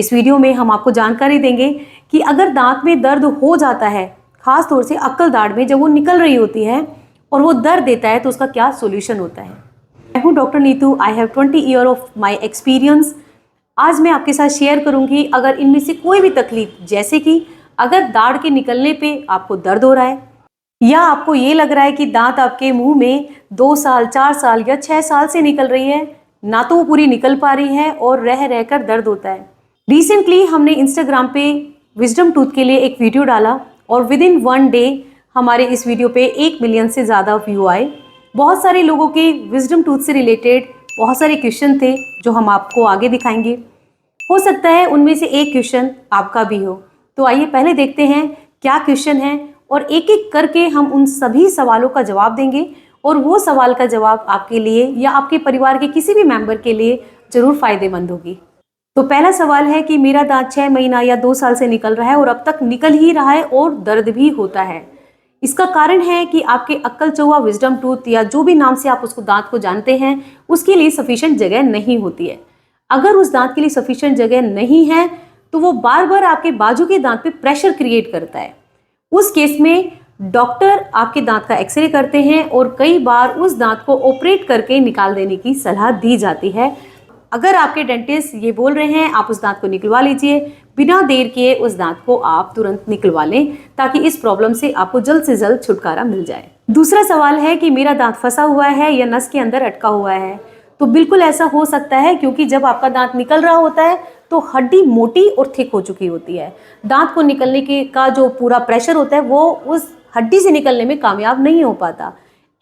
इस वीडियो में हम आपको जानकारी देंगे कि अगर दांत में दर्द हो जाता है, खास तौर से अक्कल दाढ़ में जब वो निकल रही होती है और वो दर्द देता है, तो उसका क्या सॉल्यूशन होता है। मैं हूँ doctor Neetu. I have 20 year of my experience. आज मैं आपके साथ शेयर करूंगी अगर इनमें से कोई भी तकलीफ, जैसे कि अगर दाढ़ के निकलने पे आपको दर्द हो रहा है या आपको ये लग रहा है कि दांत आपके मुंह में 2 साल, 4 साल या 6 साल से निकल रही है, ना तो वो पूरी निकल पा रही है और रह रहकर दर्द होता है। रिसेंटली हमने इंस्टाग्राम पे विजडम टूथ के लिए एक वीडियो डाला और विद इन 1 डे हमारे इस वीडियो पे 1 मिलियन से ज़्यादा व्यू आए। बहुत सारे लोगों के विजडम टूथ से रिलेटेड बहुत सारे क्वेश्चन थे जो हम आपको आगे दिखाएंगे। हो सकता है उनमें से एक क्वेश्चन आपका भी हो। तो आइए पहले देखते हैं क्या क्वेश्चन है और एक एक करके हम उन सभी सवालों का जवाब देंगे और वो सवाल का जवाब आपके लिए या आपके परिवार के किसी भी मेंबर के लिए जरूर फायदेमंद होगी। तो पहला सवाल है कि मेरा दांत 6 महीना या 2 साल से निकल रहा है और अब तक निकल ही रहा है और दर्द भी होता है। इसका कारण है कि आपके अक्कल चौवा, विजडम टूथ या जो भी नाम से आप उसको दांत को जानते हैं, उसके लिए सफिशिएंट जगह नहीं होती है। अगर उस दांत के लिए सफिशिएंट जगह नहीं है तो वो बार बार आपके बाजू के दांत पे प्रेशर क्रिएट करता है। उस केस में डॉक्टर आपके दांत का एक्सरे करते हैं और कई बार उस दांत को ऑपरेट करके निकाल देने की सलाह दी जाती है। अगर आपके डेंटिस्ट ये बोल रहे हैं आप उस दांत को निकलवा लीजिए, बिना देर किए उस दांत को आप तुरंत निकलवा लें ताकि इस प्रॉब्लम से आपको जल्द से जल्द छुटकारा मिल जाए। दूसरा सवाल है कि मेरा दांत फंसा हुआ है या नस के अंदर अटका हुआ है। तो बिल्कुल ऐसा हो सकता है, क्योंकि जब आपका दांत निकल रहा होता है तो हड्डी मोटी और थिक हो चुकी होती है। दांत को निकलने के का जो पूरा प्रेशर होता है वो उस हड्डी से निकलने में कामयाब नहीं हो पाता।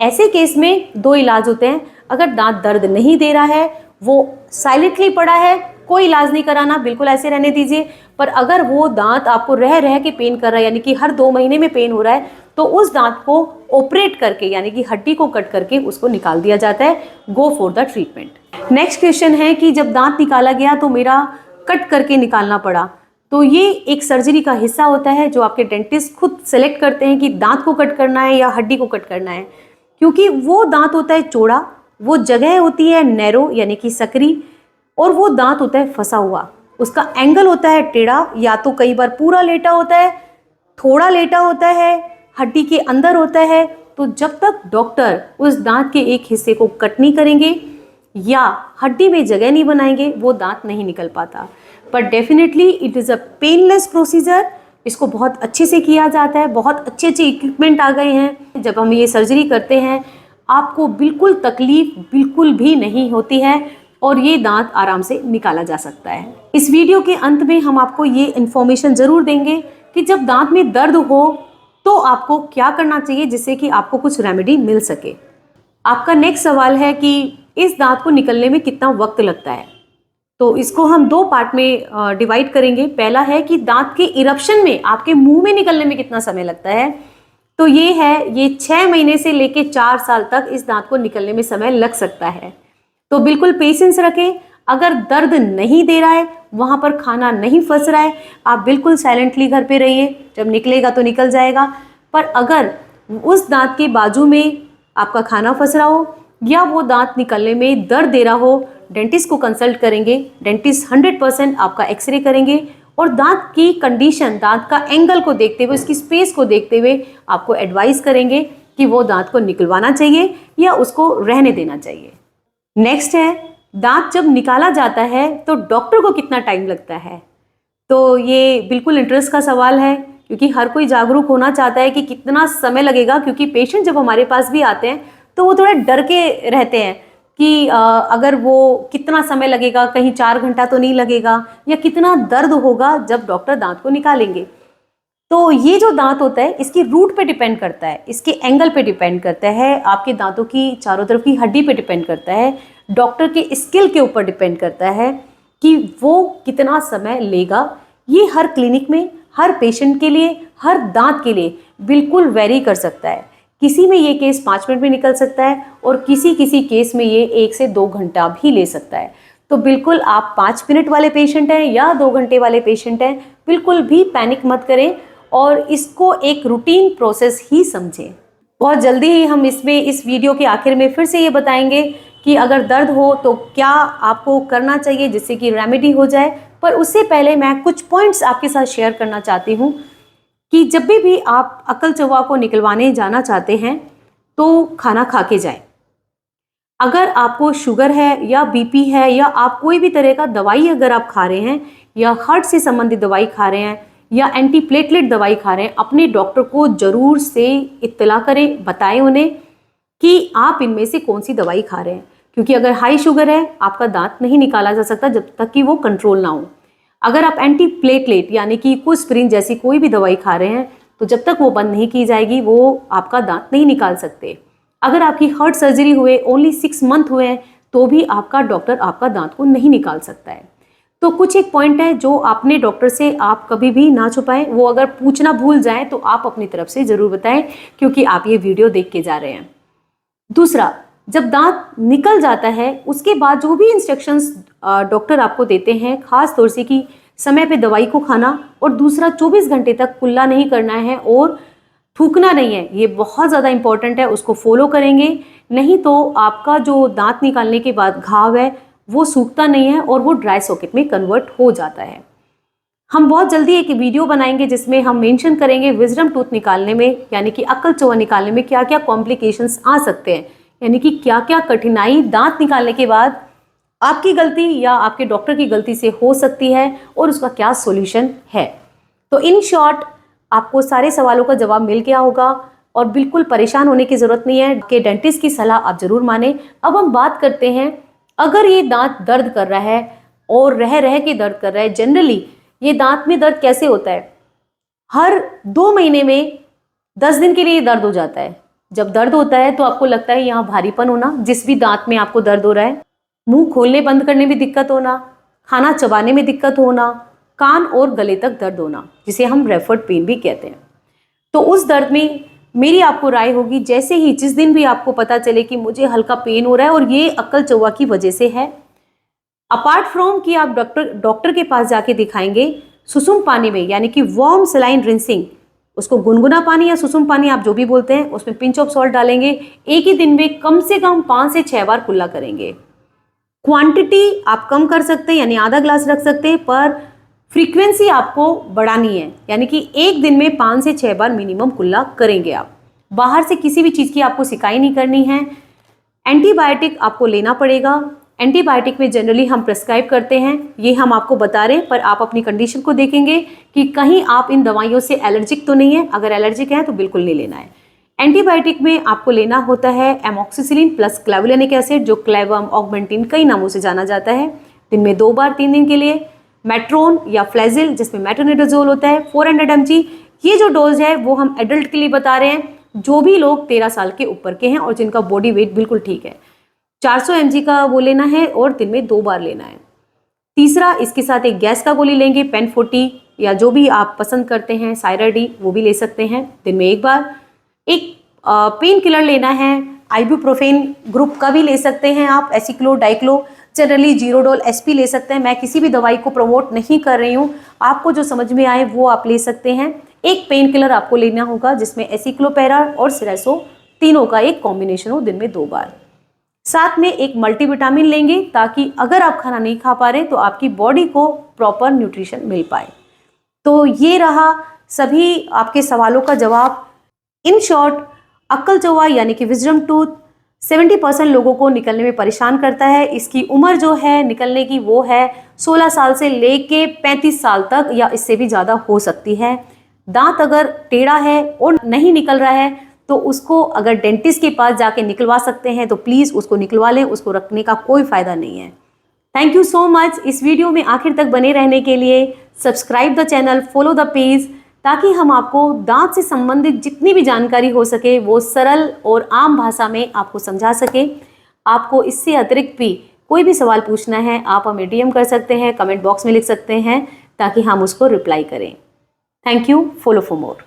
ऐसे केस में 2 इलाज होते हैं। अगर दांत दर्द नहीं दे रहा है, वो साइलेंटली पड़ा है, कोई इलाज नहीं कराना, बिल्कुल ऐसे रहने दीजिए। पर अगर वो दांत आपको रह रह के पेन कर रहा है, यानी कि हर 2 महीने में पेन हो रहा है, तो उस दांत को ऑपरेट करके यानी कि हड्डी को कट करके उसको निकाल दिया जाता है। Go for the treatment. Next question है कि जब दांत निकाला गया तो मेरा कट करके निकालना पड़ा। तो ये एक सर्जरी का हिस्सा होता है जो आपके डेंटिस्ट खुद सेलेक्ट करते हैं कि दांत को कट करना है या हड्डी को कट करना है, क्योंकि वो दांत होता है चौड़ा, वो जगह होती है नैरो यानी कि सकरी, और वो दांत होता है फंसा हुआ। उसका एंगल होता है टेढ़ा, या तो कई बार पूरा लेटा होता है, थोड़ा लेटा होता है, हड्डी के अंदर होता है। तो जब तक डॉक्टर उस दांत के एक हिस्से को कट नहीं करेंगे या हड्डी में जगह नहीं बनाएंगे, वो दांत नहीं निकल पाता। पर definitely it is a painless procedure. इसको बहुत अच्छे से किया जाता है, बहुत अच्छे अच्छे इक्विपमेंट आ गए हैं। जब हम ये सर्जरी करते हैं आपको बिल्कुल तकलीफ बिल्कुल भी नहीं होती है और ये दांत आराम से निकाला जा सकता है। इस वीडियो के अंत में हम आपको ये इन्फॉर्मेशन ज़रूर देंगे कि जब दांत में दर्द हो तो आपको क्या करना चाहिए जिससे कि आपको कुछ रेमेडी मिल सके। आपका नेक्स्ट सवाल है कि इस दांत को निकलने में कितना वक्त लगता है। तो इसको हम 2 पार्ट में डिवाइड करेंगे। पहला है कि दांत के इरप्शन में आपके मुंह में निकलने में कितना समय लगता है। तो ये 6 महीने से लेके 4 साल तक इस दांत को निकलने में समय लग सकता है। तो बिल्कुल पेशेंस रखें। अगर दर्द नहीं दे रहा है, वहाँ पर खाना नहीं फंस रहा है, आप बिल्कुल साइलेंटली घर पे रहिए, जब निकलेगा तो निकल जाएगा। पर अगर उस दांत के बाजू में आपका खाना फंस रहा हो या वो दांत निकलने में दर्द दे रहा हो, डेंटिस्ट को कंसल्ट करेंगे। डेंटिस्ट 100% आपका एक्सरे करेंगे और दांत की कंडीशन, दांत का एंगल को देखते हुए, उसकी स्पेस को देखते हुए आपको एडवाइस करेंगे कि वो दांत को निकलवाना चाहिए या उसको रहने देना चाहिए। नेक्स्ट है, दांत जब निकाला जाता है तो डॉक्टर को कितना टाइम लगता है। तो ये बिल्कुल इंटरेस्ट का सवाल है, क्योंकि हर कोई जागरूक होना चाहता है कि कितना समय लगेगा। क्योंकि पेशेंट जब हमारे पास भी आते हैं तो वो थोड़ा डर के रहते हैं कि अगर वो कितना समय लगेगा, कहीं 4 घंटा तो नहीं लगेगा, या कितना दर्द होगा जब डॉक्टर दांत को निकालेंगे। तो ये जो दांत होता है इसकी रूट पे डिपेंड करता है, इसके एंगल पे डिपेंड करता है, आपके दांतों की चारों तरफ की हड्डी पे डिपेंड करता है, डॉक्टर के स्किल के ऊपर डिपेंड करता है कि वो कितना समय लेगा। ये हर क्लिनिक में, हर पेशेंट के लिए, हर दांत के लिए बिल्कुल वेरी कर सकता है। किसी में ये केस 5 मिनट में निकल सकता है और किसी किसी केस में ये 1 से 2 घंटा भी ले सकता है। तो बिल्कुल आप 5 मिनट वाले पेशेंट हैं या 2 घंटे वाले पेशेंट हैं, बिल्कुल भी पैनिक मत करें और इसको एक रूटीन प्रोसेस ही समझें। बहुत जल्दी ही हम इस वीडियो के आखिर में फिर से ये बताएंगे कि अगर दर्द हो तो क्या आपको करना चाहिए जिससे कि रेमेडी हो जाए। पर उससे पहले मैं कुछ पॉइंट्स आपके साथ शेयर करना चाहती हूँ कि जब भी आप अक्ल चौवा को निकलवाने जाना चाहते हैं तो खाना खा के जाएं। अगर आपको शुगर है या बीपी है या आप कोई भी तरह का दवाई अगर आप खा रहे हैं या हार्ट से संबंधित दवाई खा रहे हैं या एंटी प्लेटलेट दवाई खा रहे हैं, अपने डॉक्टर को ज़रूर से इत्तला करें, बताएं उन्हें कि आप इनमें से कौन सी दवाई खा रहे हैं। क्योंकि अगर हाई शुगर है, आपका दांत नहीं निकाला जा सकता जब तक कि वो कंट्रोल ना हो। अगर आप एंटी प्लेटलेट यानी कि इकोस्प्रिन जैसी कोई भी दवाई खा रहे हैं तो जब तक वो बंद नहीं की जाएगी वो आपका दांत नहीं निकाल सकते। अगर आपकी हार्ट सर्जरी हुए ओनली 6 मंथ हुए हैं तो भी आपका डॉक्टर आपका दांत को नहीं निकाल सकता है। तो कुछ एक पॉइंट है जो अपने डॉक्टर से आप कभी भी ना छुपाएं। वो अगर पूछना भूल जाएं तो आप अपनी तरफ से ज़रूर बताएं, क्योंकि आप ये वीडियो देख के जा रहे हैं। दूसरा, जब दांत निकल जाता है उसके बाद जो भी इंस्ट्रक्शंस डॉक्टर आपको देते हैं, खास तौर से कि समय पे दवाई को खाना और दूसरा 24 घंटे तक कुल्ला नहीं करना है और थूकना नहीं है, ये बहुत ज़्यादा इंपॉर्टेंट है, उसको फॉलो करेंगे। नहीं तो आपका जो दांत निकालने के बाद घाव है वो सूखता नहीं है और वो ड्राई सॉकेट में कन्वर्ट हो जाता है। हम बहुत जल्दी एक वीडियो बनाएंगे जिसमें हम मेंशन करेंगे विजडम टूथ निकालने में यानी कि अक्ल चौवा निकालने में क्या क्या कॉम्प्लिकेशंस आ सकते हैं, यानी कि क्या क्या कठिनाई दांत निकालने के बाद आपकी गलती या आपके डॉक्टर की गलती से हो सकती है और उसका क्या सॉल्यूशन है। तो इन शॉर्ट आपको सारे सवालों का जवाब मिल गया होगा और बिल्कुल परेशान होने की ज़रूरत नहीं है कि डेंटिस्ट की सलाह आप ज़रूर माने। अब हम बात करते हैं, अगर ये दांत दर्द कर रहा है और रह रह के दर्द कर रहा है, जनरली ये दांत में दर्द कैसे होता है, हर 2 महीने में 10 दिन के लिए दर्द हो जाता है। जब दर्द होता है तो आपको लगता है यहाँ भारीपन होना, जिस भी दांत में आपको दर्द हो रहा है, मुंह खोलने बंद करने में दिक्कत होना, खाना चबाने में दिक्कत होना, कान और गले तक दर्द होना, जिसे हम रेफर्ड पेन भी कहते हैं। तो उस दर्द में मेरी आपको राय होगी, जैसे ही जिस दिन भी आपको पता चले कि मुझे हल्का पेन हो रहा है और ये अक्ल चौवा की वजह से है, अपार्ट फ्रॉम कि आप डॉक्टर के पास जाके दिखाएंगे, सुसुम पानी में यानी कि वार्म सलाइन रिंसिंग, उसको गुनगुना पानी या सुसुम पानी आप जो भी बोलते हैं, उसमें पिंच ऑफ सॉल्ट डालेंगे, एक ही दिन में कम से कम 5 से 6 बार कुल्ला करेंगे। क्वांटिटी आप कम कर सकते हैं यानी आधा ग्लास रख सकते हैं, पर फ्रीक्वेंसी आपको बढ़ानी है यानी कि एक दिन में 5 से 6 बार मिनिमम कुल्ला करेंगे आप। बाहर से किसी भी चीज़ की आपको सिकाई नहीं करनी है। एंटीबायोटिक आपको लेना पड़ेगा। एंटीबायोटिक में जनरली हम प्रेस्क्राइब करते हैं, ये हम आपको बता रहे हैं, पर आप अपनी कंडीशन को देखेंगे कि कहीं आप इन दवाइयों से एलर्जिक तो नहीं है। अगर एलर्जिक है तो बिल्कुल नहीं लेना है। एंटीबायोटिक में आपको लेना होता है एमोक्सिसिलिन प्लस क्लेवुलिनिक एसिड, जो क्लेवम, ऑगमेंटिन कई नामों से जाना जाता है, दिन में 2 बार 3 दिन के लिए। मेट्रोन या फ्लैजिल जिसमें मेट्रोनिडाजोल होता है 400 mg। ये जो डोज है वो हम एडल्ट के लिए बता रहे हैं, जो भी लोग 13 साल के ऊपर के हैं और जिनका बॉडी वेट बिल्कुल ठीक है। 400 mg का वो लेना है और दिन में 2 बार लेना है। तीसरा, इसके साथ एक गैस का गोली लेंगे, पेन 40 या जो भी आप पसंद करते हैं, सायराडी, वो भी ले सकते हैं दिन में 1 बार। एक पेन किलर लेना है, आइबुप्रोफेन ग्रुप का भी ले सकते हैं आप, एसिक्लो, डाइक्लो, जनरली जीरोडोल एसपी ले सकते हैं। मैं किसी भी दवाई को प्रमोट नहीं कर रही हूँ, आपको जो समझ में आए वो आप ले सकते हैं। एक पेन किलर आपको लेना होगा जिसमें एसिक्लोपेरा और सिरेसो तीनों का एक कॉम्बिनेशन हो, दिन में 2 बार। साथ में एक मल्टीविटामिन लेंगे ताकि अगर आप खाना नहीं खा पा रहे तो आपकी बॉडी को प्रॉपर न्यूट्रिशन मिल पाए। तो ये रहा सभी आपके सवालों का जवाब। इन शॉर्ट, अक्ल चौवा यानी कि विजडम टूथ 70% लोगों को निकलने में परेशान करता है। इसकी उम्र जो है निकलने की वो है 16 साल से लेके 35 साल तक या इससे भी ज़्यादा हो सकती है। दांत अगर टेढ़ा है और नहीं निकल रहा है तो उसको अगर डेंटिस्ट के पास जाके निकलवा सकते हैं तो प्लीज़ उसको निकलवा लें, उसको रखने का कोई फ़ायदा नहीं है। थैंक यू सो मच इस वीडियो में आखिर तक बने रहने के लिए। Subscribe the channel, follow the page, ताकि हम आपको दांत से संबंधित जितनी भी जानकारी हो सके वो सरल और आम भाषा में आपको समझा सके। आपको इससे अतिरिक्त भी कोई भी सवाल पूछना है आप हमें DM कर सकते हैं, कमेंट बॉक्स में लिख सकते हैं ताकि हम उसको रिप्लाई करें। Thank you, follow for more.